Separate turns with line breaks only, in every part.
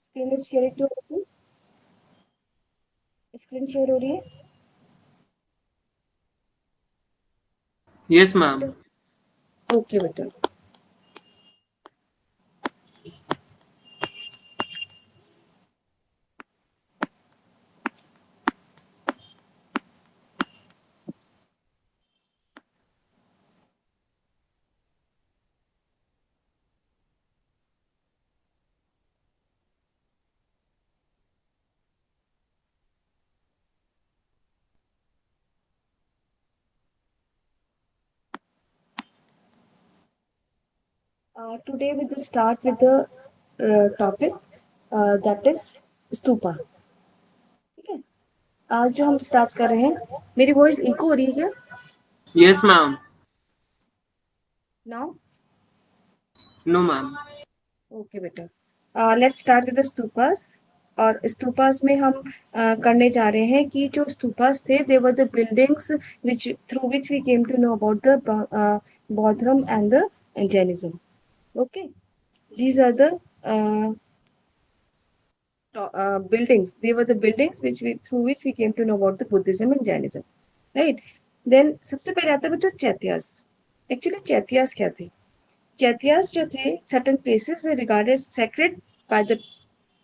Screen share हो रही है? स्क्रीन शेयर हो रही है?
Yes ma'am.
ओके बेटा। Today we will start with the topic that is stupa. ठीक है, आज जो हम स्टार्ट कर रहे हैं, मेरी वॉइस इको हो रही है क्या?
Yes ma'am.
Now
no ma'am.
Okay बेटा, let's start with the stupas. और स्तूपास में हम करने जा रहे हैं कि जो स्तूपास थे they were the buildings which through which we came to know about the Buddhism and the Jainism. Okay, these are the buildings. They were the buildings through which we came to know about the Buddhism and Jainism, right? Then सबसे पहले आता है बच्चों चैत्यास। Actually चैत्यास क्या थे? चैत्यास जो थे, certain places were regarded sacred by the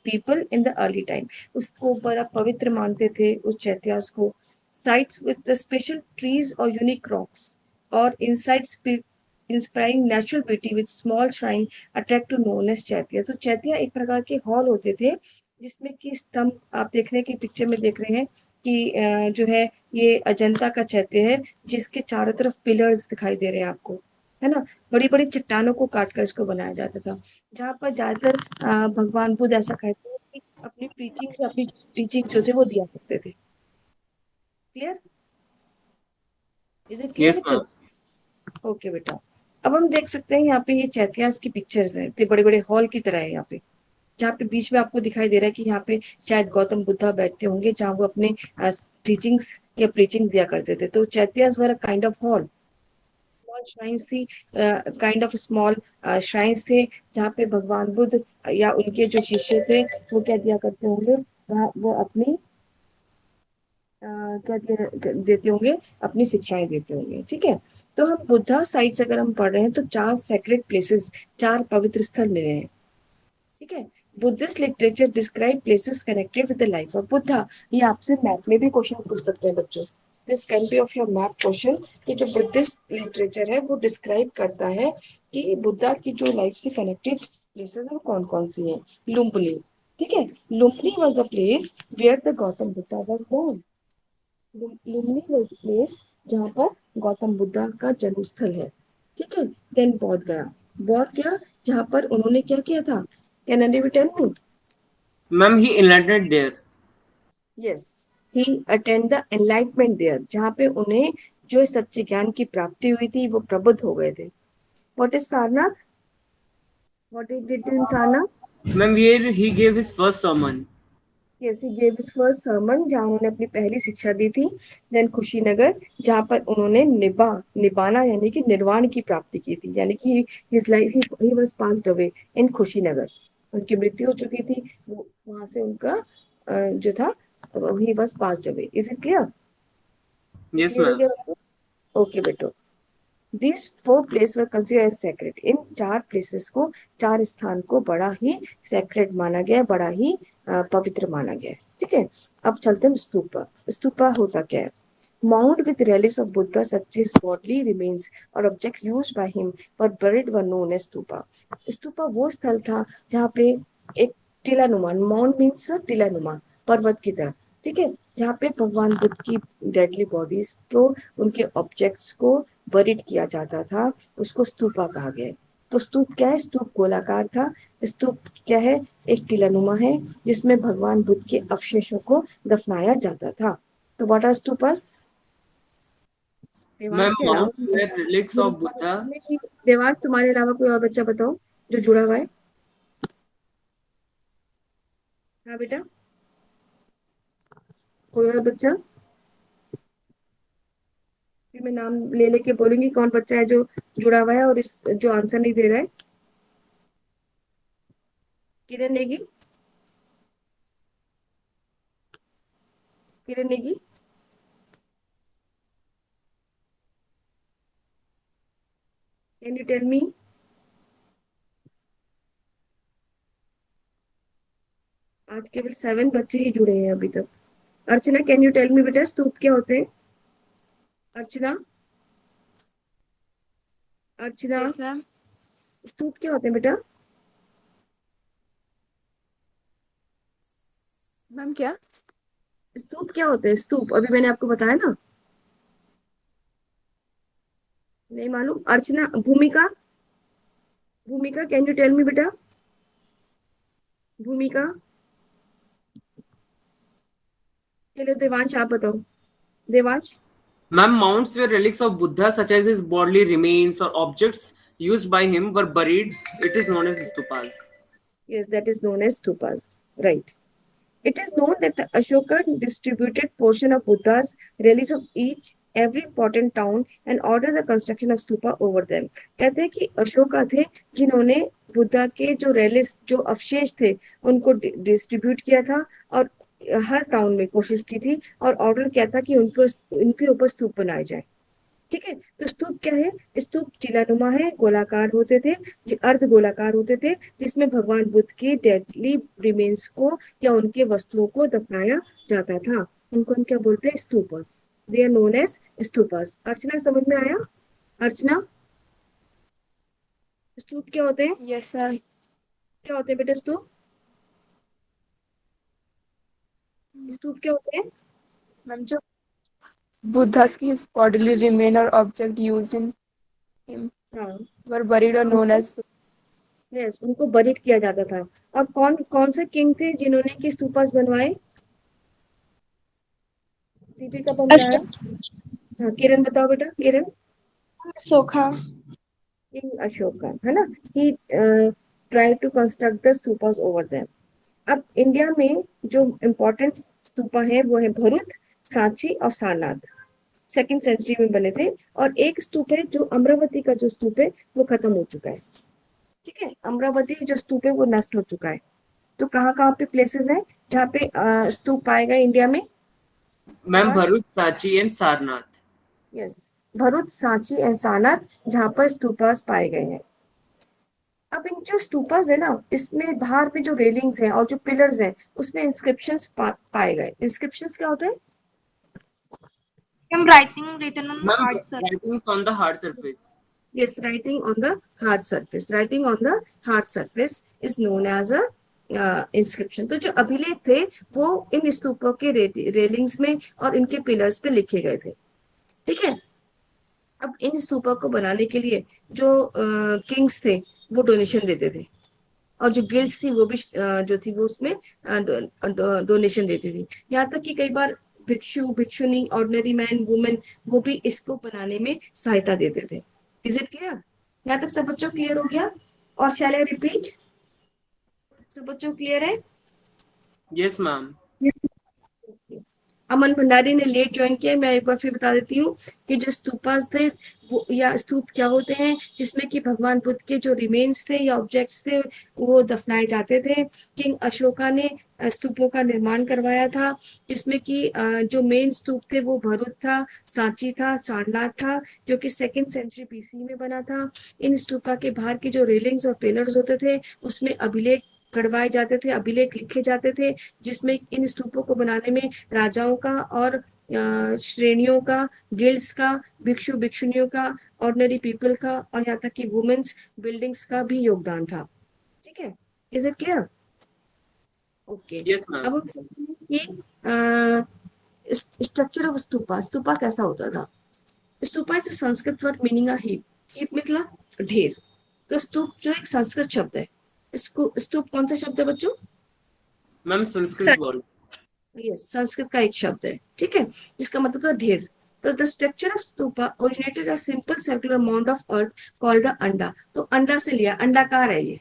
people in the early time. उसको बड़ा पवित्र मानते थे उस चैत्यास को। Sites with the special trees or unique rocks or inside inspiring natural beauty with small shrine attract to known as chaitya. तो चैत्या एक प्रकार के हॉल होते थे जिसमें कि स्तंभ आप देख रहे हैं कि पिक्चर में देख रहे हैं कि जो है ये अजंता का चैत्य है जिसके चारों तरफ पिलर्स दिखाई दे रहे हैं आपको, है ना। बड़ी बड़ी चट्टानों को काट कर इसको बनाया जाता था, जहाँ पर ज्यादातर भगवान बुद्ध ऐसा कहते हैं कि अपनी प्रीचिंग से अपनी टीचिंग जो थे वो दिया करते थे। Clear? Is it clear
yes
बच्चों?
मैम।
ओके बेटा, अब हम देख सकते हैं यहाँ पे ये चैत्यास की पिक्चर्स हैं, ये बड़े बड़े हॉल की तरह है यहाँ पे, जहाँ पे बीच में आपको दिखाई दे रहा है कि यहाँ पे शायद गौतम बुद्धा बैठते होंगे जहाँ वो अपने टीचिंग्स या प्रीचिंग्स दिया करते थे। तो chaityas were a kind of hall, small shrines थी, काइंड ऑफ स्मॉल श्राइन्स थे जहाँ पे भगवान बुद्ध या उनके जो शिष्य थे वो क्या दिया करते होंगे, वो अपनी क्या देते होंगे, अपनी शिक्षाएं देते होंगे। ठीक है, तो हम बुद्धा साइट्स अगर हम पढ़ रहे हैं तो 4 सेक्रेट प्लेसेस, 4 पवित्र स्थल मिले हैं। ठीक है, Buddhist literature describe places connected with the life of Buddha. ये आपसे मैथ में भी क्वेश्चन पूछ सकते हैं बच्चों, this can be of your math question कि जो बुद्धिस्ट लिटरेचर है वो डिस्क्राइब करता है कि बुद्धा की जो लाइफ से कनेक्टेड प्लेसेस है वो कौन कौन सी है। लुम्बिनी, ठीक है, Lumbini was a place where the Gautam Buddha was born. Lumbini was the place जहाँ पर गौतम बुद्धा का जन्म स्थल है। ठीक है, देन बौद्ध गया, बौद्ध गया जहाँ पर उन्होंने क्या किया था, can any tell me?
Ma'am he enlightened there.
Yes, he attend the enlightenment there, जहाँ पे उन्हें जो सच्चे ज्ञान की प्राप्ति हुई थी वो प्रबुद्ध हो गए थे। What is Sarnath? What is did in Sarnath?
Ma'am here he gave his first sermon।
Yes, he gave his first sermon, जहाँ उन्होंने अपनी पहली शिक्षा दी थी। देन कुशीनगर, जहाँ पर उन्होंने निबाना यानी कि निर्वाण की प्राप्ति की थी, यानी कि his life he was passed away in Kushinagar, उनकी मृत्यु हो चुकी थी, वो वहां से उनका जो था he was passed away. Is it clear?
Yes
clear हो
मैम।
गया? ओके बेटो, These 4 places were considered as sacred. In 4 places को, 4 स्थान को बड़ा ही sacred माना गया, बड़ा ही पवित्र माना गया। ठीक है, अब चलते हैं स्तूपा। स्तूपा होता क्या है? Mound with relics of Buddha such as bodily remains or objects used by him were buried were known as stupa. Stupa वो स्थल था जहाँ पे एक टीलानुमा, माउंट मीन्स टीलानुमा, पर्वत की तरह, ठीक है, जहाँ पे भगवान बुद्ध की डेडली बॉडीज को, उनके ऑब्जेक्ट्स को बरीड किया जाता था, उसको स्तूपा कहा गया है। तो स्तूप क्या है? स्तूप गोलाकार था। स्तूप क्या है? एक टीलानुमा है जिसमें भगवान बुद्ध के अवशेषों को दफनाया जाता था। तो what are stupas? Devansh
ma'am
के अलावा
mount where relics of Buddha.
Devansh तुम्हारे अलावा कोई और बच्चा बताओ जो जुड़ा हुआ है। हाँ बेटा, कोई और बच्चा? फिर मैं नाम ले लेके बोलूंगी कौन बच्चा है जो जुड़ा हुआ है और जो आंसर नहीं दे रहा है। Kiran Negi? Kiran Negi, can you tell me? आज केवल 7 बच्चे ही जुड़े हैं अभी तक। Archana, can you tell me बेटा, स्तूप क्या होते हैं? अर्चना, अर्चना,
यस मैम।
स्तूप क्या होते हैं बेटा?
मैम क्या?
स्तूप क्या होते हैं? स्तूप अभी मैंने आपको बताया ना। नहीं मालूम? अर्चना, भूमिका, भूमिका, कैन यू टेल मी बेटा? भूमिका, चलो देवांश आप बताओ। Devansh,
Ma'am, mounds were relics of Buddha, such as his bodily remains or objects used by him were buried. It is known as stupas.
yes, that is known as stupas, right? It is known that the Ashoka distributed portion of Buddha's relics of each every important town and ordered the construction of stupa over them. कहते हैं कि अशोका थे जिन्होंने बुद्धा के जो Ryle's जो अवशेष थे उनको डिस्ट्रीब्यूट किया था और हर टाउन में कोशिश की थी और ऑर्डर किया था कि उनको उनके ऊपर स्तूप बनाए जाए। ठीक है, तो स्तूप क्या है? स्तूप चिलानुमा है, गोलाकार होते थे, अर्ध गोलाकार होते थे, जिसमें भगवान बुद्ध के डेडली रिमेन्स को या उनके वस्तुओं को दफनाया जाता था। उनको हम क्या बोलते हैं? Stupas. They are known as stupas. Archana, समझ में आया? अर्चना, स्तूप क्या होते हैं?
Yes sir.
क्या होते हैं बेटा स्तूप? स्तूप क्या होते हैं?
मैम जो Buddha's his bodily remain or object used in him
हाँ,
were buried or known as
yes, उनको बरीड किया जाता था। और कौन कौन से किंग थे जिन्होंने कि स्तूपस बनवाए? दीपिका बनवाया। हाँ, किरण बताओ बेटा, किरण।
सोखा।
King Ashoka, है ना? He tried to construct the stupas over them. अब इंडिया में जो इम्पोर्टेंट स्तूपा है वो है भरूच, सांची और सारनाथ। 2nd सेंचुरी में बने थे। और एक स्तूप है जो अमरावती का जो स्तूप है वो खत्म हो चुका है। ठीक है, अमरावती जो स्तूप है वो नष्ट हो चुका है। तो कहाँ कहाँ पे प्लेसेस है जहाँ पे स्तूप पाएगा इंडिया में?
Ma'am, Bharuch, Sachi, and Sarnath.
Yes, Bharuch, Sanchi and Sarnath, जहाँ पर स्तूपास पाए गए हैं। अब इन जो स्तूपास है ना, इसमें बाहर में जो रेलिंग्स हैं और जो पिलर्स हैं उसमें इंस्क्रिप्शंस पाए गए। इंस्क्रिप्शंस क्या होते हैं?
Writing written on
Ma'am,
hard surface.
writings on the hard surface.
Yes, writing on the hard surface. Writing on the hard surface is known as a inscription. तो जो अभिलेख थे वो इन स्तूपों के रेलिंग्स में और इनके पिलर्स पे लिखे गए थे। ठीक है, अब इन स्तूपों को बनाने के लिए जो किंग्स थे वो डोनेशन देते थे और जो गिल्ड्स थी वो भी जो थी वो उसमें डोनेशन देती थी। यहाँ तक कि कई बार भिक्षु, भिक्षुनी, ऑर्डिनरी मैन, वुमेन वो भी इसको बनाने में सहायता देते थे। Is it clear? यहाँ तक सब बच्चों क्लियर हो गया? और शैल आई रिपीट? सब बच्चों क्लियर है?
Yes, ma'am.
अमन भंडारी ने लेट ज्वाइन किया। मैं एक बार फिर बता देती हूँ कि जो स्तूपास थे वो या स्तूप क्या होते हैं, जिसमें कि भगवान बुद्ध के जो रिमेन्स थे या ऑब्जेक्ट्स थे वो दफनाए जाते थे। किंग अशोका ने स्तूपों का निर्माण करवाया था, जिसमें कि जो मेन स्तूप थे वो भरूच था, सांची था, सारनाथ था, जो कि 2nd सेंचुरी बीसी में बना था। इन स्तूपा के बाहर की जो रेलिंग्स और पिलर्स होते थे उसमें अभिलेख गढ़वाए जाते थे, अभिलेख लिखे जाते थे, जिसमें इन स्तूपों को बनाने में राजाओं का और श्रेणियों का, गिल्ड्स का, भिक्षु भिक्षुनियों का, ऑर्डिनरी पीपल का और यहाँ तक कि वुमेन्स बिल्डिंग्स का भी योगदान था। ठीक है, is it clear? Okay,
Yes, ma'am.
अब हम देखते हैं कि स्ट्रक्चर ऑफ स्तूपा। स्तूपा कैसा होता था? Stupa is Sanskrit word meaning a heap. Heap मतलब ढेर। तो स्तूप जो एक संस्कृत शब्द है। स्तूप कौन सा शब्द है बच्चों?
Ma'am, Sanskrit word.
Yes, Sanskrit का एक शब्द है। ठीक है, इसका मतलब था ढेर। तो the structure of stupa originated a simple circular mount of earth called the अंडा। तो अंडा से लिया, अंडाकार है ये।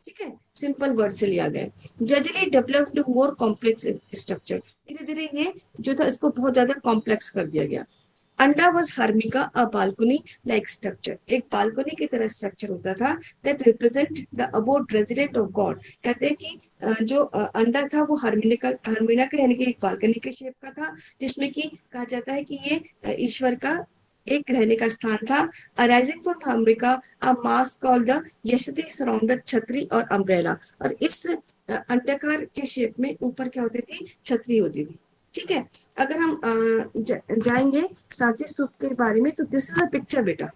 ठीक है, सिंपल वर्ड से लिया गया। Gradually developed to more complex structure. धीरे धीरे ये जो था इसको बहुत ज्यादा कॉम्प्लेक्स कर दिया गया। अंडा was harmika a balcony like structure, एक बालकनी की तरह स्ट्रक्चर होता था that represent the abode resident of God. कहते हैं कि जो अंडा था वो हर्मिना का यानी कि एक बालकनी के शेप का था, जिसमें कि कहा जाता है कि ये ईश्वर का एक रहने का स्थान था। Arising from harmika a mass called the yashti surrounded chhatri और अम्ब्रेला, और इस अंडाकार के शेप में ऊपर क्या होती थी, छतरी होती थी। ठीक है, अगर हम जाएंगे सांची स्तूप के बारे में, तो दिस इज अ पिक्चर बेटा,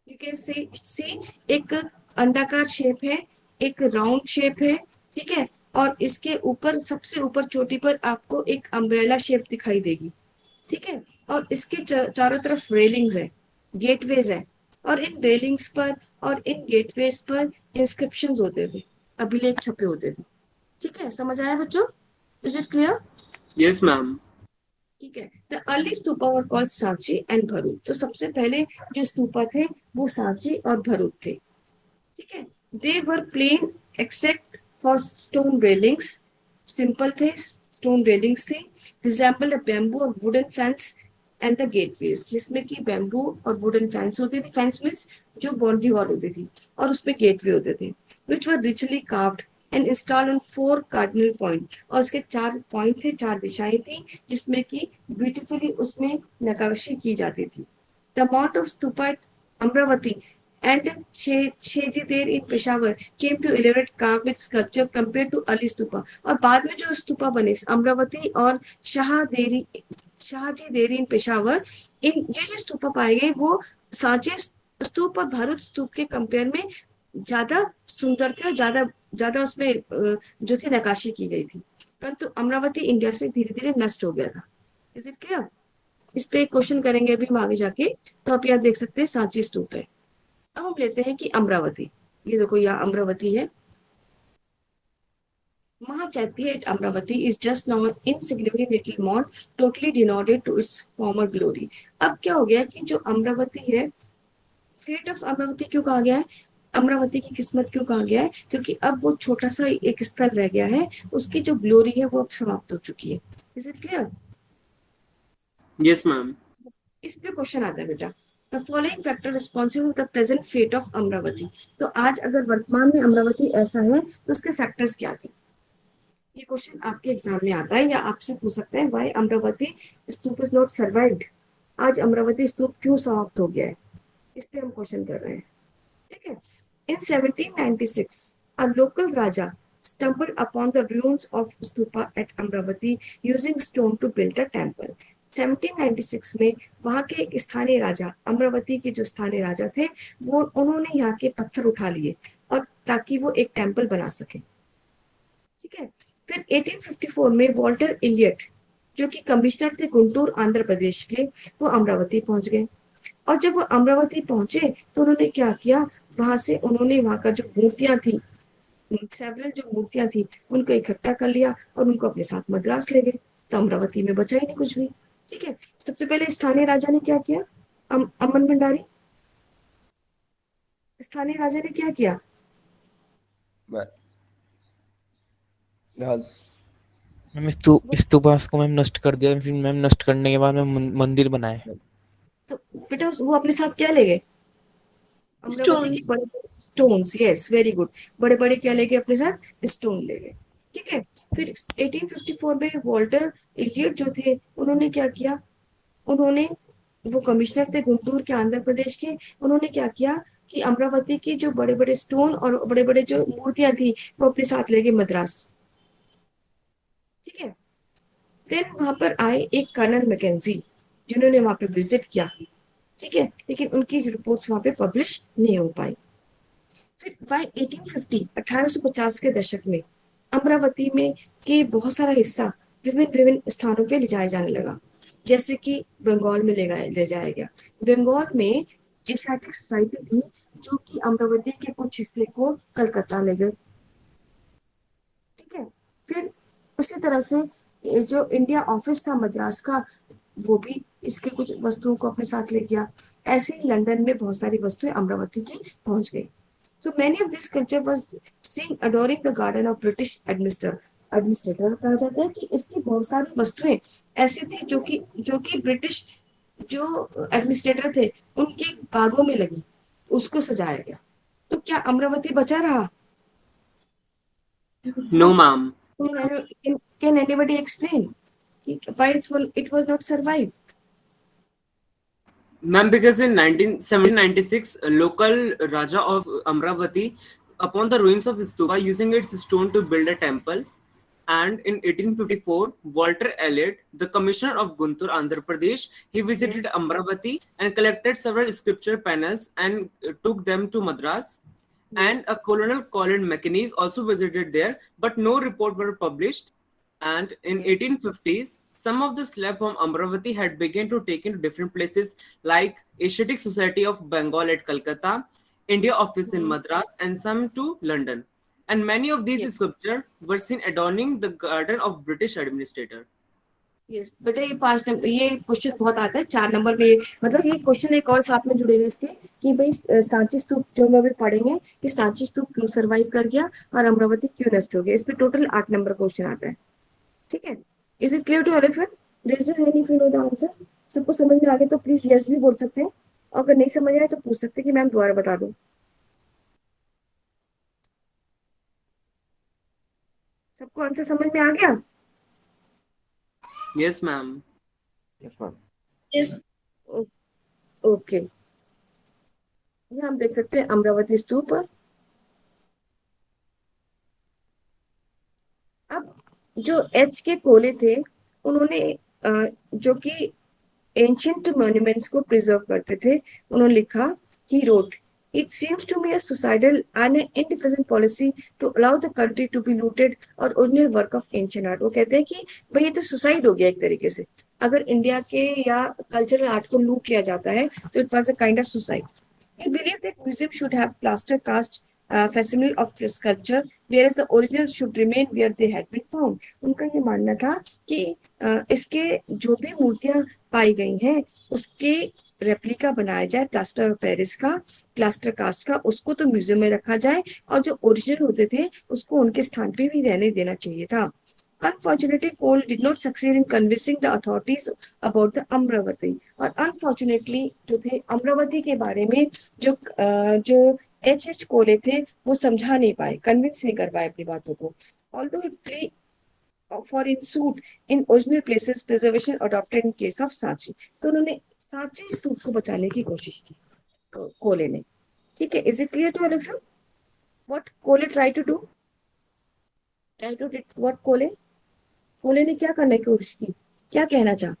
यू कैन सी एक अंडाकार शेप है, एक राउंड शेप है, ठीक है, और इसके ऊपर सबसे ऊपर चोटी पर आपको एक अम्ब्रेला शेप दिखाई देगी। ठीक है, और इसके चारों तरफ रेलिंग्स है, गेटवेज है, और इन रेलिंग्स पर और इन गेटवेज पर इंस्क्रिप्शंस होते थे, अभिलेख छपे होते थे। ठीक है, समझ आया बच्चों? Is it clear?
Yes, ma'am.
ठीक है, the early stupa were called Sanchi and Bharuch. तो सबसे पहले जो स्तूपा थे वो सांची और भरूच थे। ठीक है, they were plain except for stone railings, simple थे, स्टोन रेलिंग्स थे, रिजेंबल्ड अ बैम्बू और wooden fence and the gateways, जिसमें कि बैम्बू और वुडन फेंस होती थी, फेंस मींस जो बाउंड्री वॉल होती थी, और उसपे गेटवे होते थे, which were richly carved and installed on 4 cardinal point, और उसके 4 पॉइंट थे, 4 दिशाएं थी, जिसमें कि ब्यूटीफुली उसमें नकाशी की जाती थी। The mount of stupa at Amaravati and Shejidere in Peshawar came to elaborate carved with sculpture compared to Ali stupa. और बाद में जो स्तूपा बने अमरावती और शाहजी देरी इन पेशावर, इन ये जो स्तूपा पाए गए वो सांचे स्तूप और भरूच स्तूप के कंपेयर में ज्यादा सुंदर थे, और ज्यादा ज्यादा उसमें जो थी नकाशी की गई थी, परंतु अमरावती इंडिया से धीरे धीरे नष्ट हो गया था। Is it clear? इस पे क्वेश्चन करेंगे अभी हम आगे जाके, तो आप यहाँ देख सकते हैं सांची स्तूप है। अब हम लेते हैं कि अमरावती, ये देखो यहाँ अमरावती है। Mahachaitia at Amravati is just now an insignificant little mound, totally denuded to its former glory। अब क्या हो गया कि जो अमरावती है, फेट ऑफ अमरावती क्यों कहा गया है, अमरावती की किस्मत क्यों कहा गया है, क्योंकि अब वो छोटा सा एक स्थल रह गया है, उसकी जो ग्लोरी है वो अब समाप्त हो चुकी है। Is it clear?
Yes, ma'am.
इस पे क्वेश्चन आता है बेटा, the following factor responsible the present fate of Amaravati. तो आज अगर वर्तमान में अमरावती ऐसा है तो उसके फैक्टर्स क्या थे? ये क्वेश्चन आपके एग्जाम में आता है, या आपसे पूछ सकते हैं why Amravati stupa is not survived. आज अमरावती स्तूप क्यों समाप्त हो गया है, इस पे हम क्वेश्चन कर रहे हैं। ठीक है, इन 1796 a local raja stumbled upon the ruins of stupa at Amravati using stone to build a temple। 1796 में वहां के एक स्थानीय राजा, अमरावती के जो स्थानीय राजा थे, वो उन्होंने यहाँ के पत्थर उठा लिए और ताकि वो एक टेम्पल बना सके। ठीक है, फिर 1854 में वॉल्टर इलियट जो कि कमिश्नर थे गुंटूर आंध्र प्रदेश के, वो अमरावती पहुंच गए, और जब वो अमरावती पहुंचे तो उन्होंने क्या किया, वहां से उन्होंने वहां का जो मूर्तियां थी, सेवरल जो मूर्तियां थी, उनको इकट्ठा कर लिया और उनको अपने साथ मद्रास ले गए। तो अमरावती में बचा ही नहीं कुछ भी। ठीक है, सबसे पहले स्थानीय राजा ने क्या किया, अमन भंडारी, स्थानीय राजा ने क्या किया?
मैम स्तूपास को मैम नष्ट कर दिया, फिर मैम नष्ट करने के बाद मैम मंदिर बनाए।
तो बेटा वो अपने साथ क्या ले गए, अमरावती की बड़े स्टोन्स, यस वेरी गुड, बड़े बड़े क्या ले गए अपने साथ, स्टोन ले गए। ठीक है, फिर 1854 में वॉल्टर इलियट जो थे, उन्होंने क्या किया, उन्होंने, वो कमिश्नर थे गुंटूर के आंध्र प्रदेश के, उन्होंने क्या किया कि अमरावती की जो बड़े बड़े स्टोन और बड़े बड़े जो मूर्तियां थी वो अपने साथ ले गए मद्रास। ठीक है, देन वहां पर आए एक कर्नल मैकेंजी, जिन्होंने वहां पे विजिट किया। ठीक है, लेकिन उनकी रिपोर्ट्स वहां पे पब्लिश नहीं हो पाई। फिर बाय 1850 के दशक में अमरावती में के बहुत सारा हिस्सा विभिन्न विभिन्न स्थानों पे ले जाया जाने लगा, जैसे कि बंगाल में ले जाया गया। बंगाल में एशियाटिक सोसाइटी थी जो कि अमरावती के कुछ हिस्से को कलकत्ता ले गए। ठीक है, फिर उसी तरह से ये जो इंडिया ऑफिस था मद्रास का, वो भी इसके कुछ वस्तुओं को अपने साथ ले गया। ऐसे ही लंदन में बहुत सारी वस्तुएं अमरावती की पहुंच गई। So many of this culture was seen adoring the garden of British administrator। कहा जाता है कि इसकी बहुत सारी वस्तुएं ऐसी थी जो कि ब्रिटिश जो एडमिनिस्ट्रेटर थे उनके बागों में लगी, उसको सजाया गया। तो क्या अमरावती बचा रहा?
No, ma'am.
Can anybody explain why it was not survived?
Ma'am, because in 1796, a local Raja of Amravati, upon the ruins of Stupa, using its stone to build a temple. And in 1854, Walter Elliot, the commissioner of Guntur, Andhra Pradesh, he visited Amravati and collected several scripture panels and took them to Madras.
Yes.
And a colonel called Macanese also visited there, but no report were published. And in
Yes.
1850s, some of the slab from Amravati had begun to take into different places like Asiatic Society of Bengal at Calcutta, India office in
Mhm.
Madras, and some to London. And many of these
Yes.
sculptures were seen adorning the garden of British administrator.
Yes बेटा, ये 5 number, ये question बहुत आता है 4 number में। मतलब ये question एक और साथ में जुड़े हुए इसके कि भाई सांची स्तूप जो हम अभी पढ़ेंगे कि सांची स्तूप क्यों सरवाइव कर गया और अमरावती क्यों नष्ट हो गया, इस पे टोटल 8 नंबर क्वेश्चन आता है। ठीक है, is it clear to elephant? Raise your hand if you know the answer. सबको समझ में आ गया तो प्लीज यस भी बोल सकते हैं, अगर नहीं समझ आए तो पूछ सकते हैं कि मैम दोबारा बता दो। सबको आंसर समझ में आ गया?
Yes, ma'am.
Yes, ma'am.
Yes.
Okay, ये हम देख सकते हैं अमरावती स्तूप। अब जो एच के कोले थे उन्होंने जो कि एंशियंट मॉन्यूमेंट्स को प्रिजर्व करते थे, उन्होंने लिखा, he wrote, it seems to me a suicidal and an indifferent policy to allow the country to be looted और original work of ancient art. वो कहते हैं कि भाई ये तो सुसाइड हो गया एक तरीके से, अगर इंडिया के या कल्चरल आर्ट को लूट लिया जाता है तो it was a kind of suicide. He believed that museum should have plaster cast facsimile of sculpture, whereas the original should remain where they had been found. उनका ये मानना था कि इसके जो भी मूर्तियां पाई गई हैं उसके रेप्लिका बनाया जाए प्लास्टर ऑफ पेरिस का, प्लास्टर कास्ट का, उसको तो म्यूजियम में रखा जाए और जो ओरिजिनल होते थे उसको उनके स्थान पे भी रहने देना चाहिए था। Unfortunately, Cole did not succeed in convincing the authorities about the Amravati. और unfortunately जो थे अमरावती के बारे में जो एच कोले थे वो समझा नहीं पाए, कन्विंस नहीं कर पाए अपनी बातों को। Although it play for in suit in original places, preservation adopted in case of Sanchi. तो उन्होंने सांची स्तूप को बचाने की कोशिश की कोले ने। ठीक है, is it clear to all of you? What Cole tried to do? Try to did what Cole? कोले ने क्या करने की कोशिश की, क्या कहना चाहा?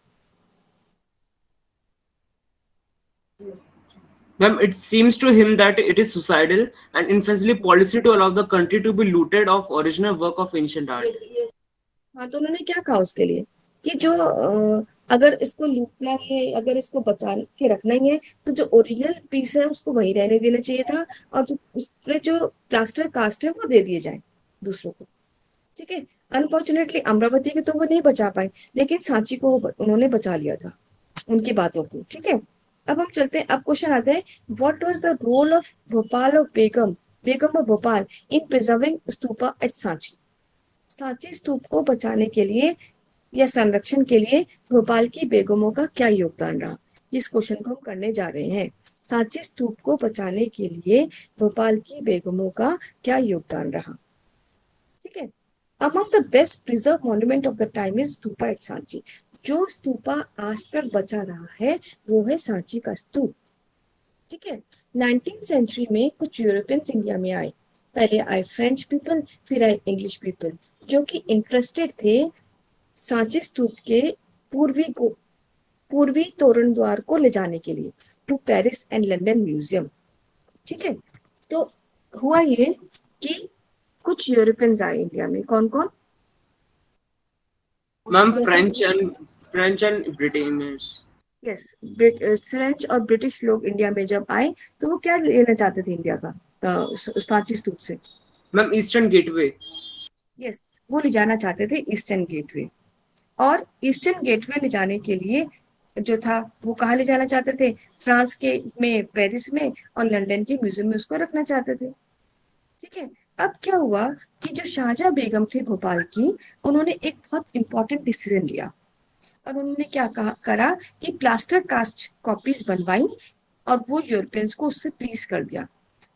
Ma'am, it seems to him that it is suicidal and infamously policy to allow the country to be looted of original work of ancient art.
हाँ, तो उन्होंने क्या कहा उसके लिए कि जो अगर इसको लूटना है, अगर इसको बचा के रखना ही है तो जो ओरिजिनल पीस है उसको वहीं रहने देना चाहिए था और जो उसके जो प्लास्टर कास्ट है वो दे दिए जाए दूसरों को। ठीक है, अनफॉर्चुनेटली अमरावती के तो वो नहीं बचा पाए, लेकिन सांची को उन्होंने बचा लिया था उनकी बातों को। ठीक है, अब हम चलते हैं, अब क्वेश्चन आता है, what was the role of Bhopal of Begum of Bhopal in preserving stupa at Sanchi. Sanchi stupa को बचाने के लिए या संरक्षण के लिए भोपाल की बेगमों का क्या योगदान रहा, इस क्वेश्चन को हम करने जा रहे हैं। सांची स्तूप को बचाने के लिए भोपाल की बेगमों का क्या योगदान रहा। ठीक है, Among the best preserved monument of the time is stupa at Sanchi. जो स्तूपा आज तक बचा रहा है वो है सांची का स्तूप। ठीक है, 19th सेंचुरी में कुछ यूरोपियंस इंडिया में आए, पहले आए फ्रेंच पीपल, फिर आए इंग्लिश पीपल, जो कि इंटरेस्टेड थे सांची स्तूप के पूर्वी तोरण द्वार को ले जाने के लिए to Paris and London museum. ठीक है, तो हुआ ये कि कुछ यूरोपियंस आए इंडिया में, कौन कौन?
Ma'am, French and British.
Yes, French और ब्रिटिश लोग इंडिया में जब आए तो वो क्या लेना चाहते थे इंडिया का सांची स्तूप से?
Ma'am, Eastern Gateway.
यस, वो ले जाना चाहते थे ईस्टर्न गेटवे, और ईस्टर्न गेटवे ले जाने के लिए जो था वो कहाँ ले जाना चाहते थे, फ्रांस के में पेरिस में और लंदन के म्यूजियम में उसको रखना चाहते थे। ठीक है, अब क्या हुआ कि जो शाहजहां बेगम थी भोपाल की, उन्होंने एक बहुत इंपॉर्टेंट डिसीजन लिया और उन्होंने क्या करा कि प्लास्टर कास्ट कॉपीज बनवाई और वो यूरोपियंस को उससे प्लीज कर दिया।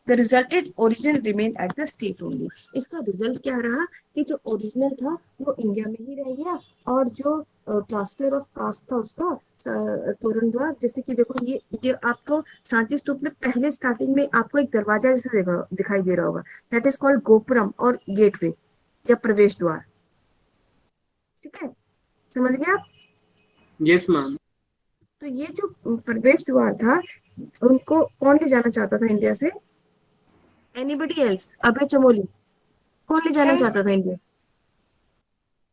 The resulted original remain at the state only. इसका रिजल्ट क्या रहा कि जो ओरिजिनल था वो इंडिया में ही रह गया, और जो प्लास्टर ऑफ कास्ट था उसका तोरण द्वार, जैसे कि देखो ये आपको सांची स्तूप में पहले स्टार्टिंग में आपको एक दरवाजा जैसे दिखाई दे रहा होगा, दैट इज कॉल्ड गोपुरम और गेटवे या प्रवेश द्वार। ठीक है, समझ गए आप?
Yes, ma'am.
तो ये जो प्रवेश द्वार था उनको कौन ले जाना चाहता था इंडिया से? Anybody else? अभय चमोली कौन ले जाना चाहता था इंडिया?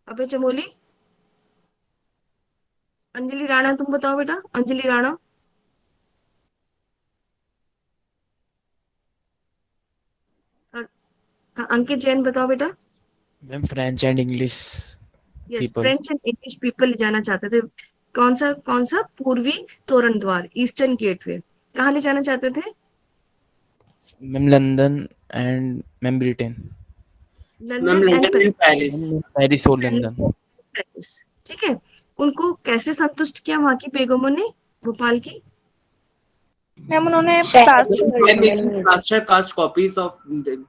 अभय चमोली? अंजलि राणा, तुम बताओ बेटा, अंजलि राणा। और हाँ, अंकित जैन बताओ बेटा।
Ma'am French and English
yes,
people.
French and English people ले जाना चाहते थे। कौन सा? पूर्वी तोरण द्वार, ईस्टर्न गेटवे। कहाँ ले जाना चाहते थे?
Ma'am London and ma'am Britain.
Ma'am,
London and
London and Paris.
Paris और लंदन।
पेरिस। ठीक है, उनको कैसे संतुष्ट किया वहां की बेगमों ने, भोपाल की?
मैम उन्होंने plaster
They are making plaster cast copies of them.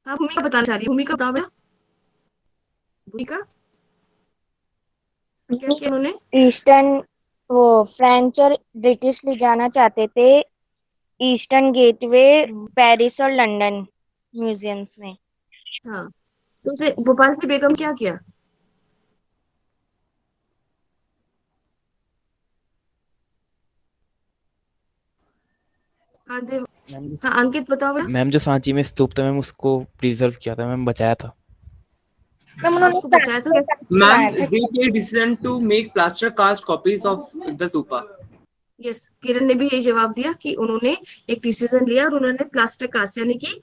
हाँ, भूमिका बताना चाह रही है, भूमिका बताओ बेटा। भूमिका क्या किया उन्होंने?
ईस्टर्न वो फ्रेंच और ब्रिटिश ले जाना चाहते थे ईस्टर्न गेटवे, पेरिस और लंदन म्यूजियम्स में।
हाँ, तो फिर भोपाल की बेगम क्या किया? हाँ
मैम
हाँ, अंकित बताओ बेटा।
मैम जो सांची में स्तूप था मैम उसको प्रिजर्व किया था मैम, बचाया था।
मैम उन्होंने
उसको बचाया तो कैसे?
plaster बनाया
Ma'am,
था।
they take decision to make plaster cast copies of the stupa.
Yes, Kiran ने भी यही जवाब दिया कि उन्होंने एक डिसीजन लिया और उन्होंने प्लास्टर कास्ट यानी कि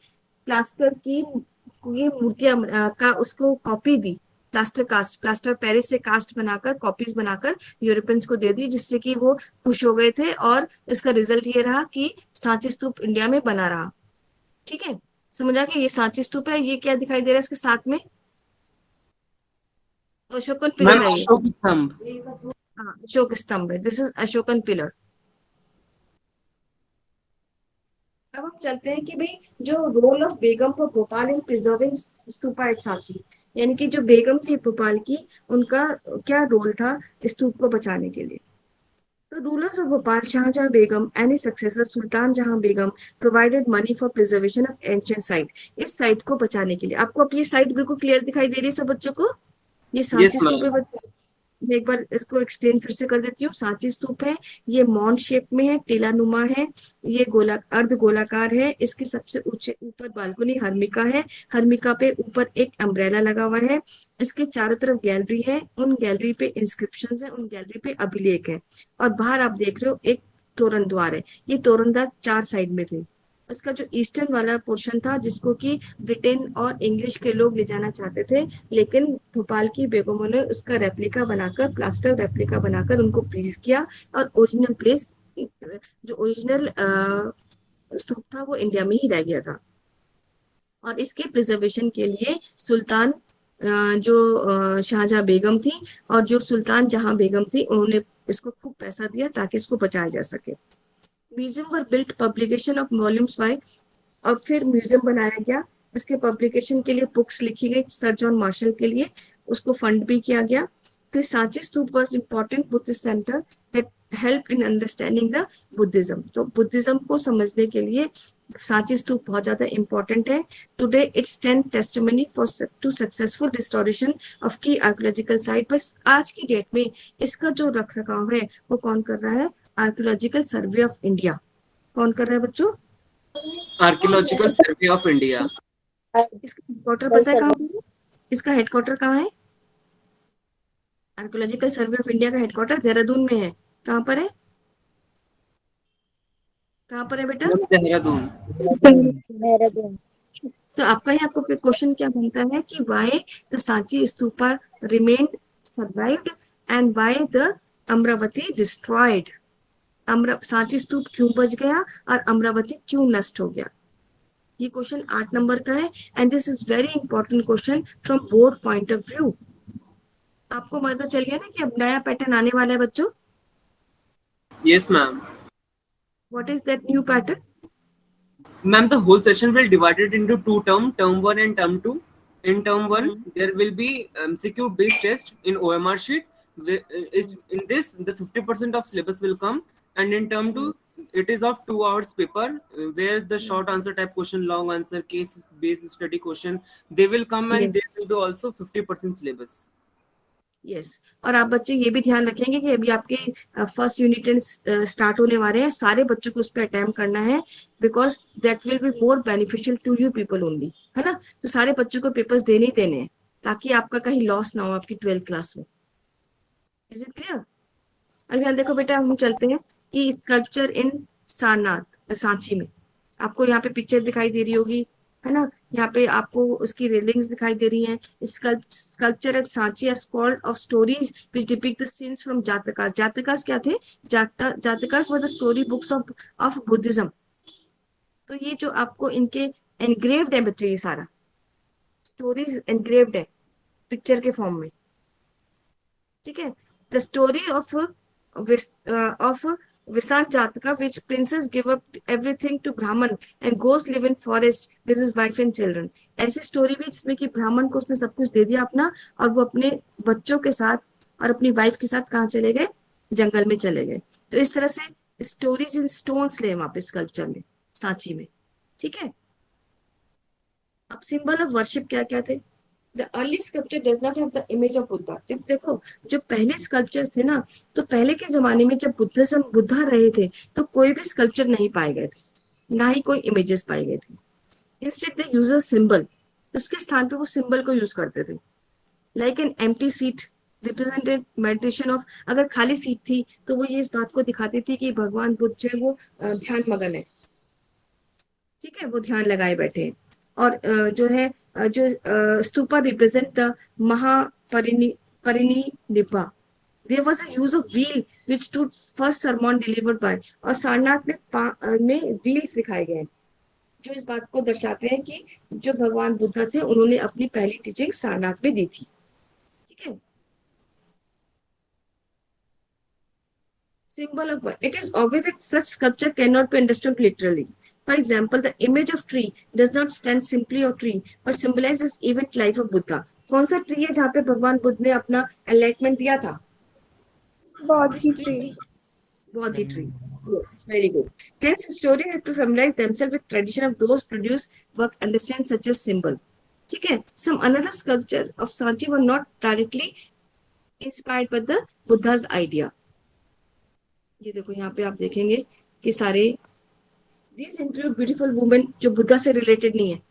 प्लास्टर की ये मूर्तियां का उसको कॉपी दी। प्लास्टर पेरिस से कास्ट बनाकर कॉपीज बनाकर यूरोपियंस को दे दी, जिससे कि वो खुश हो गए थे, और इसका रिजल्ट ये रहा कि सांची स्तूप इंडिया में बना रहा। ठीक है, समझ आ गया? ये सांची स्तूप है, ये क्या दिखाई दे रहा है इसके साथ में? अशोकन पिलर
Ma'am,
है ये।
Ashok Stambh.
हाँ, अशोक स्तंभ है, दिस इज अशोकन पिलर। अब हम चलते हैं कि भाई जो role of Begum for Bhopal in preserving stupa at Sanchi, यानी कि जो बेगम थी भोपाल की, उनका क्या रोल था स्तूप को बचाने के लिए। तो rulers of Bhopal, Shahjahan Begum and his successor Sultan Jahan Begum provided money for preservation of ancient site. इस साइट को बचाने के लिए, आपको अब ये साइट बिल्कुल क्लियर दिखाई दे रही है सब बच्चों को? ये सांची स्तूप है बच्चों। मैं एक बार इसको एक्सप्लेन फिर से कर देती हूँ। सांची स्तूप है, ये मॉन्ड शेप में है, टीलानुमा है, ये अर्ध गोलाकार है, इसके सबसे ऊंचे ऊपर बालकनी हर्मिका है, हर्मिका पे ऊपर एक अम्ब्रेला लगा हुआ है, इसके चारों तरफ गैलरी है, उन गैलरी पे इंस्क्रिप्शंस है, उन गैलरी पे अभिलेख है, और बाहर आप देख रहे हो एक तोरण द्वार है। ये तोरण द्वार 4 साइड में थे। इसका जो ईस्टर्न वाला पोर्शन था जिसको कि ब्रिटेन और इंग्लिश के लोग ले जाना चाहते थे, लेकिन भोपाल की बेगमों ने उसका रेप्लिका बनाकर, प्लास्टर रेप्लिका बनाकर उनको प्लीज किया, और ओरिजिनल प्लेस जो ओरिजिनल स्तूप था वो इंडिया में ही रह गया था। और इसके प्रिजर्वेशन के लिए सुल्तान जो शाहजहां बेगम थी और जो सुल्तान जहां बेगम थी, उन्होंने इसको खूब पैसा दिया ताकि इसको बचाया जा सके। Museum were built, publication of volumes by, और फिर म्यूजियम बनाया गया। इसके पब्लिकेशन के लिए बुक्स लिखी गई सर जॉन मार्शल के लिए, उसको फंड भी किया गया। फिर Sanchi stupa was important Buddhist centre that help in understanding the Buddhism. तो बुद्धिज्म को समझने के लिए सांची स्तूप बहुत ज्यादा इंपॉर्टेंट है। Today its stand testimony for to successful restoration of the archaeological site. बस आज की डेट में इसका जो रख रखाव है वो कौन कर रहा है? Archaeological survey of India. कौन कर रहा है बच्चों?
Archaeological Survey of India.
इसका हेडक्वार्टर पता है कहाँ पे है? इसका हेडक्वार्टर कहाँ है? आर्कियोलॉजिकल सर्वे ऑफ इंडिया का हेडक्वार्टर देहरादून में है। कहाँ पर है? कहाँ पर है बेटा?
Dehradun.
देहरादून।
तो आपका यहाँ आपको क्वेश्चन क्या बनता है कि why the Sanchi stupa remained survived and why the Amaravati destroyed. Sanchi stupa क्यों बच गया और अमरावती क्यों नष्ट हो गया? ये क्वेश्चन 8 नंबर का है, and this is very important question from board point of view. आपको पता चल गया ना कि अब नया पैटर्न आने वाला है बच्चों.
Yes, ma'am.
What is that new pattern?
Ma'am, the whole session will divide it into two term one and term two. In term one, there will be MCQ based test in OMR sheet. In this, the 50% of syllabus will come, and in term two, it is of 2 hours paper where the short answer type question, long answer, case based study question, they will come, and
Yes.
there will be also 50% syllabus.
Yes. और आप बच्चे ये भी ध्यान रखेंगे कि अभी आपके फर्स्ट यूनिट स्टार्ट होने वाले हैं, सारे बच्चों को उस पर अटेम्प्ट करना है, because that will be more beneficial to you people only, है ना. तो सारे बच्चों को पेपर्स देने ही देने हैं, ताकि आपका कहीं लॉस ना हो आपकी 12th क्लास में. Is it clear? अब यहाँ देखो बेटा, हम चलते हैं कि स्कल्पचर इन सारनाथ, सांची में. आपको यहाँ पे पिक्चर दिखाई दे रही होगी, है ना. यहाँ पे आपको उसकी रेलिंग्स दिखाई दे रही हैं. Sculpture at Sanchi as called of stories which depict the scenes from Jatakas. Jatakas क्या थे? Jatakas were the story books of Buddhism. तो ये जो आपको इनके एनग्रेव्ड है बच्चे, ये सारा स्टोरीज एनग्रेव्ड है पिक्चर के फॉर्म में. ठीक है. The story of Visant Jataka, which princes give up everything to Brahman and goes live in forest with his wife and children. ऐसी स्टोरी भी जिसमें कि ब्राह्मण को उसने सब कुछ दे दिया अपना, और वो अपने बच्चों के साथ और अपनी वाइफ के साथ कहाँ चले गए? जंगल में चले गए. तो इस तरह से स्टोरीज इन स्टोन्स ले वहां पे स्कल्पचर में, सांची में. ठीक है. अब सिंबल ऑफ वर्शिप क्या क्या थे? The early sculpture does not have the image of Buddha. जब देखो, जो पहले स्कल्पचर थे ना, तो पहले के जमाने में जब बुद्धा रहे थे, तो कोई भी स्कल्पचर नहीं पाए गए थे, ना ही कोई इमेजेस पाए गए थे. Instead they use a symbol. उसके स्थान पे वो सिंबल को यूज करते थे. Like an empty seat represented meditation of. अगर खाली सीट थी तो वो ये इस बात को दिखाती थी कि भगवान बुद्ध जो है वो ध्यान मगन है. ठीक है, वो ध्यान लगाए बैठे हैं. और जो है जो stupa represent the Mahaparinibba. There was a use of wheel which stood first sermon delivered by. और सारनाथ में व्हील्स दिखाए गए हैं, जो इस बात को दर्शाते हैं कि जो भगवान बुद्ध थे उन्होंने अपनी पहली टीचिंग सारनाथ में दी थी. ठीक है. Symbol of one. It is obvious that such sculpture cannot be understood literally. For example, the image of tree does not stand simply of tree, but symbolizes event life of Buddha. कौन सा tree है जहाँ पे भगवान बुद्ध ने अपना enlightenment दिया था?
बौद्धि tree.
Bodhi tree. Yes, very good. Hence, historians have to familiarize themselves with tradition of those produce work, understand such as symbol. ठीक है. Some another sculpture of Sanchi were not directly inspired by the Buddha's idea. ये देखो, यहाँ पे आप देखेंगे कि सारे दिस इंक्लूड ब्यूटीफुल वुमेन जो बुद्धा से रिलेटेड नहीं है.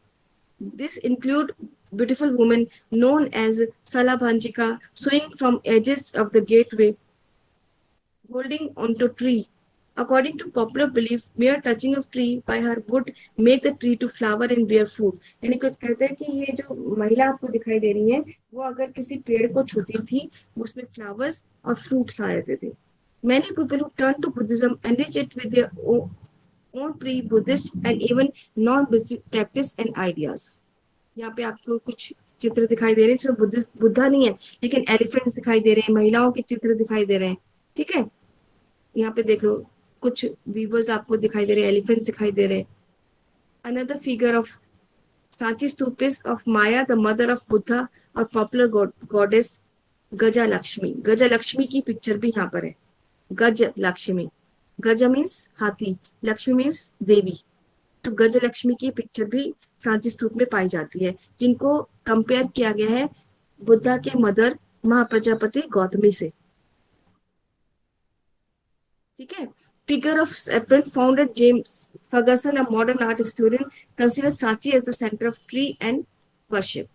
This include beautiful women known as salabhanjika swinging from edges of the gateway, holding onto tree. According to popular belief, mere touching of tree by her would make the tree to flower and bear fruit. यानी कुछ कहते हैं कि ये जो महिला आपको दिखाई दे रही है, वो अगर किसी पेड़ को छूती थी, उसमें फ्लावर्स और फ्रूट्स आ जाते थे. Many people who turn to Buddhism enrich it with their own pre-Buddhist and even non-Buddhist practice and ideas. यहाँ पे आपको कुछ चित्र दिखाई दे रहे हैं, इसमें बुद्धा नहीं है, लेकिन एलिफेंट्स दिखाई दे रहे हैं, महिलाओं के चित्र दिखाई दे रहे हैं. ठीक है. यहाँ पे देख लो, कुछ वीवर्स आपको दिखाई दे रहे हैं, एलिफेंट्स दिखाई दे रहे हैं. Another figure of Sanchi Stupa is of Maya, the mother of Buddha, और पॉपुलर goddess गजा लक्ष्मी. गजा लक्ष्मी की पिक्चर भी यहाँ पर है. गज लक्ष्मी. गज मीन्स हाथी, लक्ष्मी मीन्स देवी. तो गज लक्ष्मी की पिक्चर भी सांची स्तूप में पाई जाती है, जिनको कंपेयर किया गया है बुद्धा के मदर महाप्रजापति गौतमी से. ठीक है. Figure of serpent found at James Ferguson, a modern art historian, considers Sanchi as the center of tree and worship.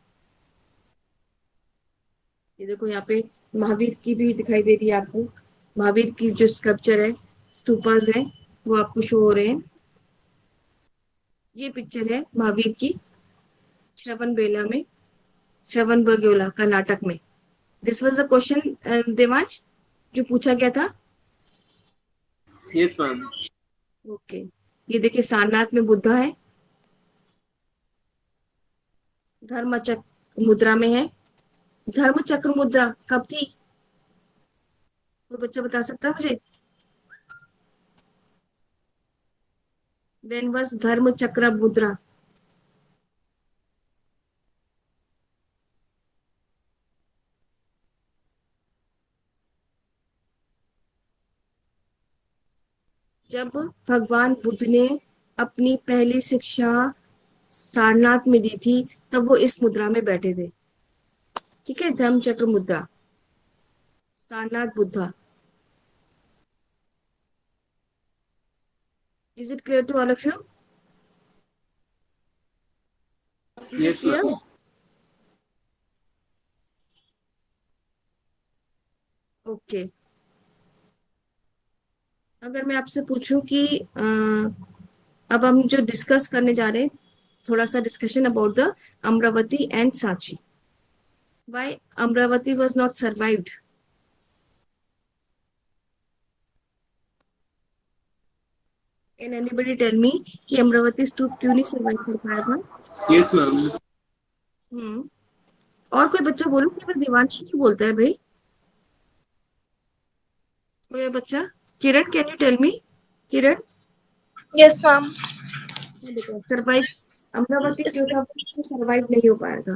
ये देखो, यहाँ पे महावीर की भी दिखाई दे रही है आपको. महावीर की जो स्कल्पचर है, स्तूपास है, वो आपको शो हो रहे हैं. ये पिक्चर है महावीर की श्रवण बेला में, श्रवण बगोला कर्नाटक में. This was the question Devansh जो पूछा गया था.
Yes, ma'am.
ओके. ये देखिए, सारनाथ में बुद्धा है, धर्मचक्र मुद्रा में है, धर्म चक्र मुद्रा कब थी? कोई बच्चा बता सकता है मुझे? When was धर्म चक्र मुद्रा? जब भगवान बुद्ध ने अपनी पहली शिक्षा सारनाथ में दी थी, तब वो इस मुद्रा में बैठे थे। ठीक है, धर्म चक्र मुद्रा, Sarnath Buddha. Is it clear to all of you? Is it
Yes,
clear?
ma'am.
Okay. अगर मैं आपसे पूछूं कि अब हम जो डिस्कस करने जा रहे हैं, थोड़ा सा discussion about the Amaravati and Sanchi. Why Amaravati was not survived? Can anybody tell me कि अमरावती स्तूप क्यों नहीं सर्वाइव कर पाया था?
Yes, ma'am.
हम्म। और कोई बच्चा बोलो कि मैं देवांशी क्यों बोलता है भाई? कोई बच्चा? Kiran, can you tell me? Kiran,
Yes, ma'am.
Survive Amaravati क्यों था, क्यों सर्वाइव नहीं हो पाया था?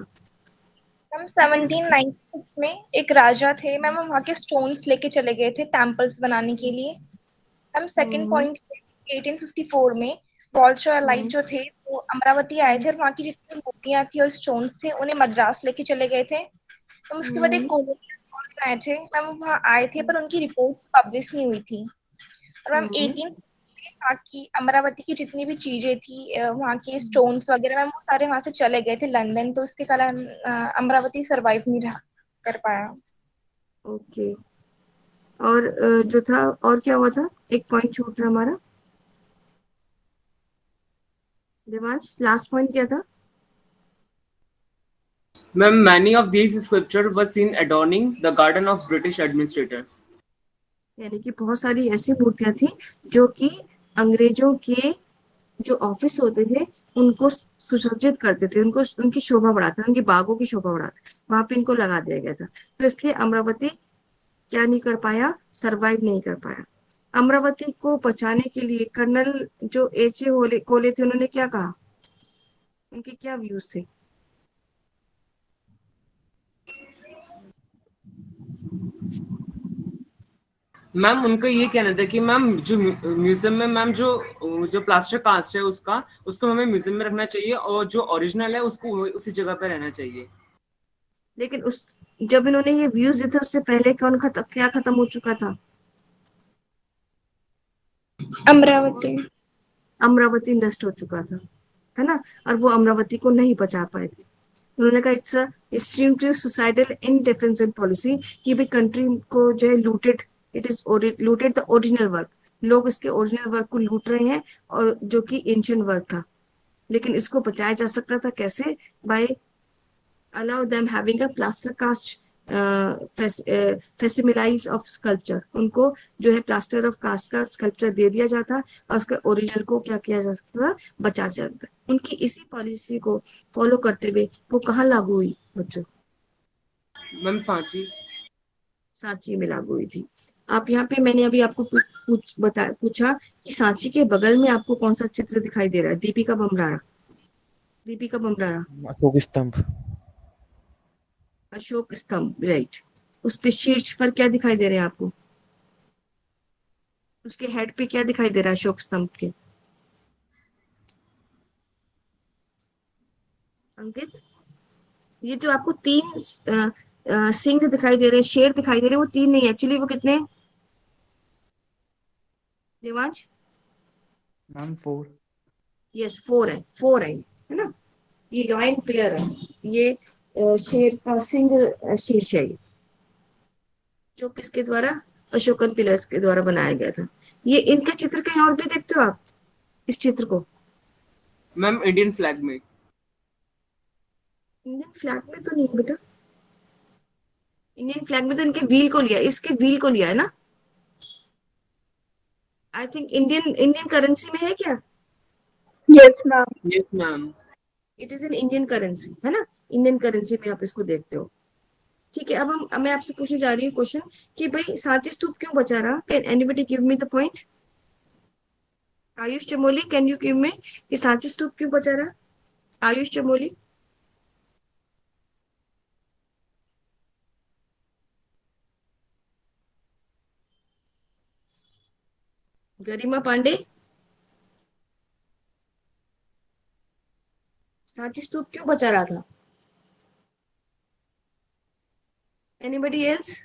मैम 1796 में एक राजा थे मैम, वहाँ के स्टोन्स लेके चले गए थे टेम्पल्स बनाने के लिए। मैम सेकंड पॉइंट 1854 में वॉल्टर लाइट जो थे वो अमरावती आए थे और वहाँ की जितनी मूर्तियां थी और स्टोन्स थे उन्हें मद्रास लेके चले गए थे। मैम उसके बाद एक कॉलोनियल आए थे मैम, वहाँ आए थे पर उनकी रिपोर्ट्स पब्लिश नहीं हुई थी। और मैम 18 ताकि अमरावती की जितनी भी चीजें थी वहाँ के स्टोन्स वगैरह मैम वो सारे वहां से चले गए थे लंदन, तो उसके कारण अमरावती सरवाइव नहीं रहा कर पाया।
ओके। और जो था, और क्या हुआ था? एक पॉइंट छूट रहा हमारा। देवांश, लास्ट पॉइंट क्या था?
Ma'am, many of these sculptures were seen adorning the garden of British administrator.
यानी कि बहुत सारी ऐसी मूर्तियां थी जो कि अंग्रेजों के जो ऑफिस होते थे उनको सुसज्जित करते थे, उनको उनकी शोभा बढ़ाते थे, उनकी बागों की शोभा बढ़ाते, वहां पे इनको लगा दिया गया था। तो इसलिए अमरावती क्या नहीं कर पाया, सरवाइव नहीं कर पाया। अमरावती को बचाने के लिए कर्नल जो एच.ए. कोले थे, उन्होंने क्या कहा? उनके क्या व्यूज थे?
मैम उनका ये कहना था कि मैम जो म्यूजियम में मैम जो जो प्लास्टर कास्ट है उसको हमें म्यूजियम में रखना चाहिए और जो ओरिजिनल है उसको उसी जगह पे रहना चाहिए।
लेकिन उस जब इन्होंने ये व्यूज दिए थे उससे पहले क्या खत्म हो चुका था?
अमरावती।
अमरावती नष्ट हो चुका था, है ना? और वो अमरावती को नहीं बचा पाए थे। उन्होंने कहा it's extremely suicidal in defence and policy कि भाई कंट्री को जो है looted, it is looted the original work. लोग इसके ओरिजिनल वर्क को लूट रहे हैं और जो कि एंशिएंट वर्क था। लेकिन इसको बचाया जा सकता था कैसे? By allow them having a plaster cast facsimile of sculpture। उनको जो है प्लास्टर ऑफ कास्ट का स्कल्पचर दे दिया जाता और उसके ओरिजिनल को क्या किया जा सकता था, बचा जाता। उनकी इसी पॉलिसी को फॉलो करते हुए वो कहाँ लागू हुई बच्चों?
मैम सांची।
सांची में लागू हुई थी। आप यहाँ पे मैंने अभी आपको पूछा कि सांची के बगल में आपको कौन सा चित्र दिखाई दे रहा है? दीपिका बमरारा। दीपिका बमरारा,
अशोक स्तंभ।
अशोक स्तंभ, राइट। उस पे शीर्ष पर क्या दिखाई दे रहे हैं आपको? उसके हेड पे क्या दिखाई दे रहा है अशोक स्तंभ के? अंकित, ये जो आपको तीन सिंह दिखाई दे रहे हैं, शेर दिखाई दे रहे हैं, वो तीन नहीं, एक्चुअली वो कितने हैं देवांश?
मैम 4।
यस, 4 है, 4 है ना? ये लॉयन पेयर है, ये शेर का सिंह शीर्ष है, जो किसके द्वारा? अशोकन पिलर्स के द्वारा बनाया गया था। ये इनके चित्र कहीं और भी देखते हो आप इस चित्र को?
मैम इंडियन फ्लैग में।
इंडियन फ्लैग में तो नहीं बेटा, इंडियन फ्लैग में तो इनके व्हील को लिया, इसके व्हील को लिया है ना? आई थिंक इंडियन करेंसी में है क्या?
Yes, ma'am.
Yes ma'am.
It is in Indian currency, है ना? इंडियन करेंसी में आप इसको देखते हो। ठीक है, अब मैं आपसे पूछने जा रही हूँ क्वेश्चन कि भाई सांची स्तूप क्यों बचा रहा? Can anybody give me the point? Ayush Chamoli, can you give me कि सांची स्तूप क्यों बचा रहा? आयुष चमोली। गरिमा पांडे, सांची स्तूप क्यों बचा रहा था? Anybody else?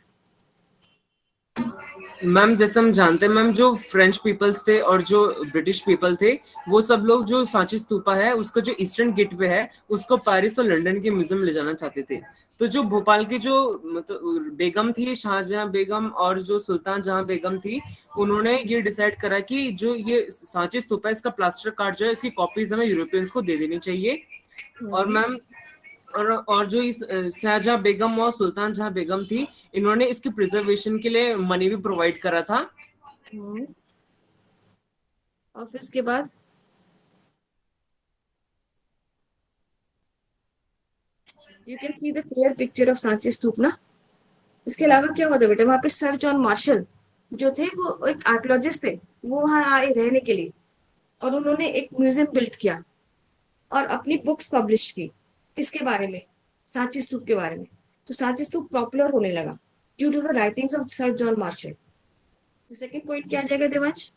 मैम जैसे हम जानते हैं मैम, जो फ्रेंच पीपल्स थे और जो ब्रिटिश पीपल थे, वो सब लोग जो सांची स्तूपा है उसका जो ईस्टर्न गेटवे है उसको पेरिस और लंदन के म्यूजियम ले जाना चाहते थे। तो जो भोपाल की जो मतलब बेगम थी, शाहजहां बेगम और जो सुल्तान जहां बेगम थी, उन्होंने ये डिसाइड करा कि जो ये सांची स्तूपा है इसका प्लास्टर कार्ड जो है इसकी कॉपीज हमें यूरोपियंस को दे देनी चाहिए। और मैम और जो इस शाहजहां बेगम और सुल्तान जहां बेगम थी, इन्होंने इसकी प्रिजर्वेशन के लिए मनी भी प्रोवाइड करा था।
और फिर इसके बाद you can see the clear picture of Sanchi stupa ना। इसके अलावा क्या हुआ था बेटा, वहां पे सर जॉन मार्शल जो थे वो एक आर्कियोलॉजिस्ट थे, वो वहां आए रहने के लिए और उन्होंने एक म्यूजियम बिल्ड किया और अपनी बुक्स पब्लिश की। किसके बारे में? सांची स्तूप के बारे में। तो सांची स्तूप पॉपुलर होने लगा due to the writings of sir John Marshall. Second point क्या आ जाएगा Devansh?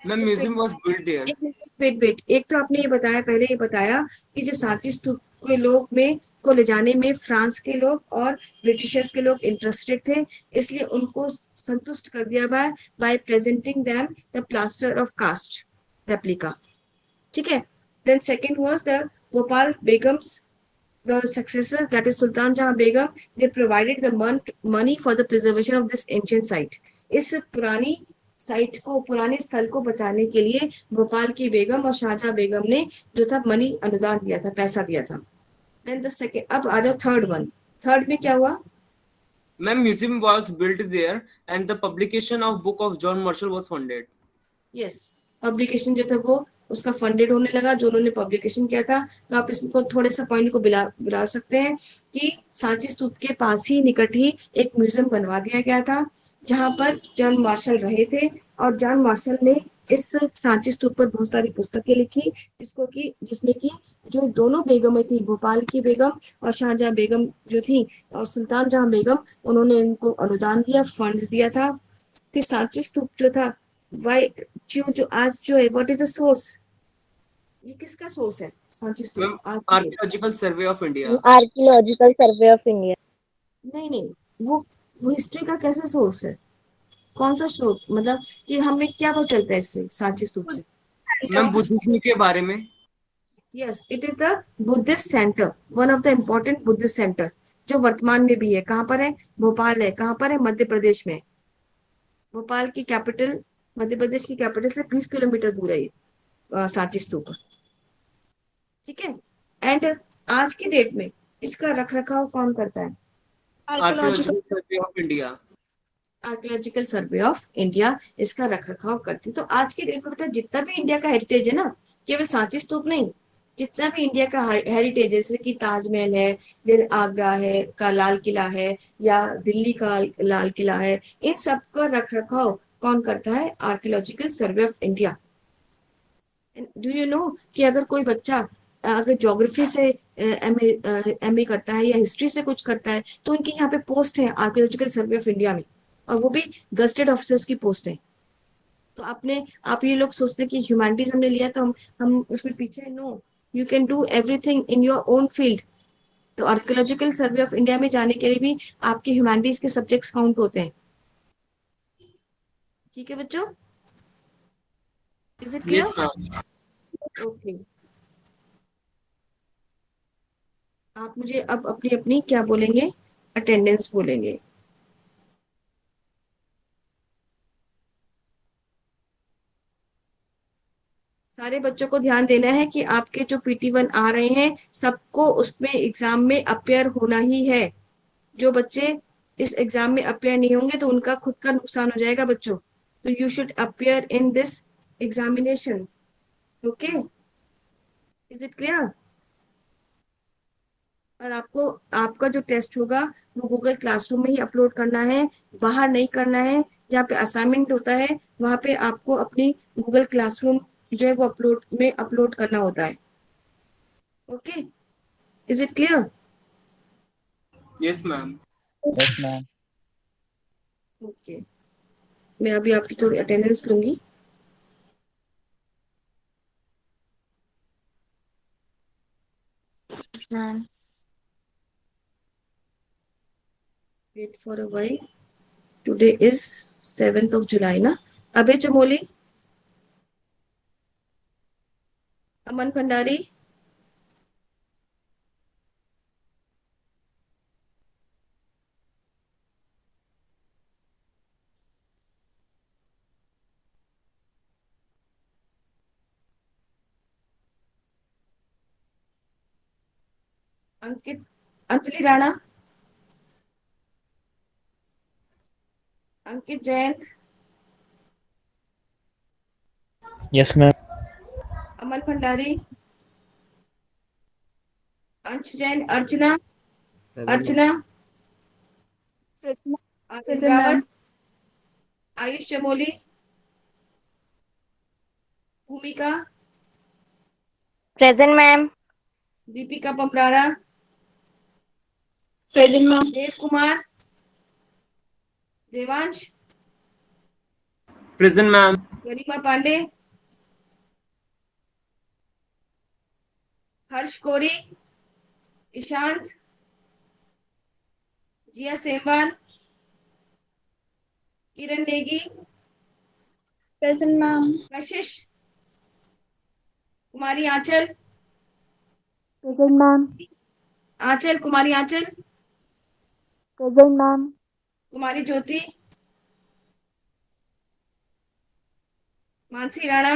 Ma'am museum was built there.
Wait, एक तो आपने ये बताया, पहले ये बताया कि जो सांची स्तूप के लोग में को ले जाने में फ्रांस के लोग और ब्रिटिशर्स के लोग इंटरेस्टेड थे, इसलिए उनको संतुष्ट कर दिया by presenting them the plaster of cast replica. ठीक है। Then second was the Bhopal Begums the successor, that is Sultan Jahan Begum, they provided the money for the preservation of this ancient site. इस पुरानी साइट को, पुराने स्थल को बचाने के लिए भोपाल की बेगम और शाहजहां बेगम ने जो था मनी अनुदान दिया था, पैसा दिया था। देन द सेकंड, अब आ जाओ थर्ड वन। थर्ड में क्या हुआ?
Ma'am museum was built there and the publication of book of John Marshall was funded.
Yes, publication जो था वो उसका फंडेड होने लगा, जो उन्होंने पब्लिकेशन किया था। तो आप इसको थोड़े सा पॉइंट को बिला सकते हैं कि सांची स्तूप के पास ही, निकट ही एक म्यूजियम बनवा दिया गया था जहां पर जॉन मार्शल रहे थे और जॉन मार्शल ने इस सांची स्तूप पर बहुत सारी पुस्तकें लिखी, जिसमें कि जो दोनों बेगमें थी, भोपाल की बेगम और शाहजहां बेगम जो थी और सुल्तान जहां बेगम, उन्होंने इनको अनुदान दिया, फंड दिया था। फिर सांची स्तूप जो था वाई जो आज जो है, व्हाट इज द सोर्स? ये किसका सोर्स है सांची
मैम
स्तूप आज?
Archaeological survey of India.
Archaeological survey of India.
नहीं, वो हिस्ट्री का कैसे सोर्स है? कौन सा स्रोत, मतलब कि हमें क्या पता चलता है इससे, सांची स्तूप से?
मैम बुद्धिज्म के बारे में।
Yes, it is the Buddhist centre, one of the important Buddhist centre जो वर्तमान में भी है। कहाँ पर है? भोपाल है। कहाँ पर है? मध्य प्रदेश में। भोपाल की कैपिटल, मध्य प्रदेश की कैपिटल से 20 किलोमीटर दूर है ये सांची स्तूप। ठीक है। एंड आज की डेट में इसका रख रखाव कौन करता है?
Archaeological survey of India.
Archaeological survey of India इसका रख रखाव करती है। तो आज के डेट में बेटा जितना भी इंडिया का हेरिटेज है ना, केवल सांची स्तूप नहीं, जितना भी इंडिया का हेरिटेज है, जैसे कि ताजमहल है, दिल आगरा है का लाल किला है, या दिल्ली का लाल किला है, इन सब का रख रखाव कौन करता है? Archaeological survey of India. Do you know कि अगर कोई बच्चा अगर ज्योग्राफी से एमए करता है या हिस्ट्री से कुछ करता है, तो उनके यहाँ पे पोस्ट है आर्कियोलॉजिकल सर्वे ऑफ इंडिया में, और वो भी गजेटेड ऑफिसर्स की पोस्ट है। तो आप ये लोग सोचते हैं कि ह्यूमैनिटीज हमने लिया तो हम उसमें पीछे। No, you can do everything in your own field. तो आर्कियोलॉजिकल सर्वे ऑफ इंडिया में जाने के लिए भी आपके ह्यूमैनिटीज के सब्जेक्ट्स काउंट होते हैं। ठीक है बच्चों, is it
yes
clear?
Ma'am.
Okay, आप मुझे अब अपनी अपनी क्या बोलेंगे? अटेंडेंस बोलेंगे। सारे बच्चों को ध्यान देना है कि आपके जो PT1 आ रहे हैं सबको उसमें एग्जाम में अपेयर होना ही है। जो बच्चे इस एग्जाम में अपेयर नहीं होंगे तो उनका खुद का नुकसान हो जाएगा बच्चों। तो you should appear in this examination. Okay, is it clear? और आपको आपका जो टेस्ट होगा वो गूगल क्लासरूम में ही अपलोड करना है, बाहर नहीं करना है। जहाँ पे असाइनमेंट होता है वहां पे आपको अपनी गूगल क्लासरूम जो है वो अपलोड करना होता है। Okay, is it clear?
Yes, ma'am.
Yes, ma'am.
Okay, मैं अभी आपकी थोड़ी अटेंडेंस लूंगी।
Ma'am.
Wait for a while. Today is 7th of July ना। अभय चमोली, अमन भंडारी, अंकित, अंजलि राणा, अंकित जयंत,
Yes, ma'am.
अमन भंडारी, अंश जैन, अर्चना, अर्चना,
Present,
Aryan
present
Rawat,
ma'am.
Ayush Chamoli, Bhumika,
present ma'am.
Deepika Pamrara,
Present ma'am.
Dev Kumar, Devansh,
Present, ma'am.
Garima Pandey, Harsh Kori, Ishant, Jiya Semwal, Kiran Negi,
Present, ma'am.
Kashish, Kumari Anchal,
present ma'am.
Anchal, Kumari Anchal,
present ma'am.
Kumari Jyoti, Mansi Rana,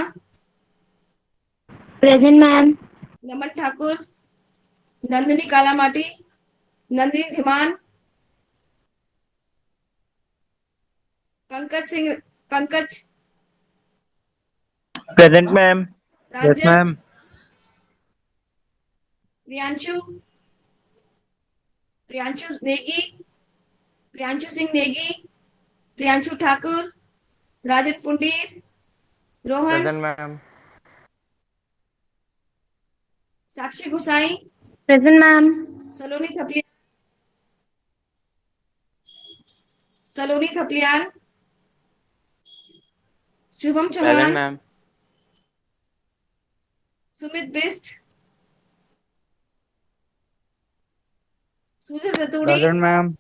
present ma'am.
Naman Thakur, Nandini Kalamati, Nandini Dhiman, Pankaj Singh, Pankaj,
Present, ma'am. Yes,
Ranjan,
ma'am.
Priyanshu, Priyanshu Negi, Priyanshu Singh Negi, Priyanshu Thakur, Rajan Pundir, Rohan,
Present, ma'am.
साक्षी गुसाई,
present ma'am.
Saloni Thapliyal, Saloni Thapliyal, Shubham
Present,
Chauhan,
ma'am.
Sumit Bisht, Sujan Raturi,
Present, ma'am.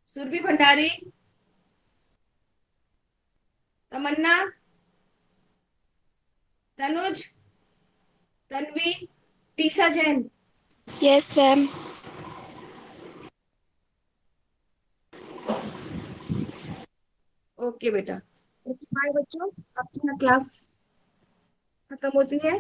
Surbhi Bhandari, Tamanna, Tanuj, Tanvi, Tisa Jain.
Yes, ma'am.
Okay बेटा, okay bye बच्चों, आपकी यहाँ class खत्म होती है।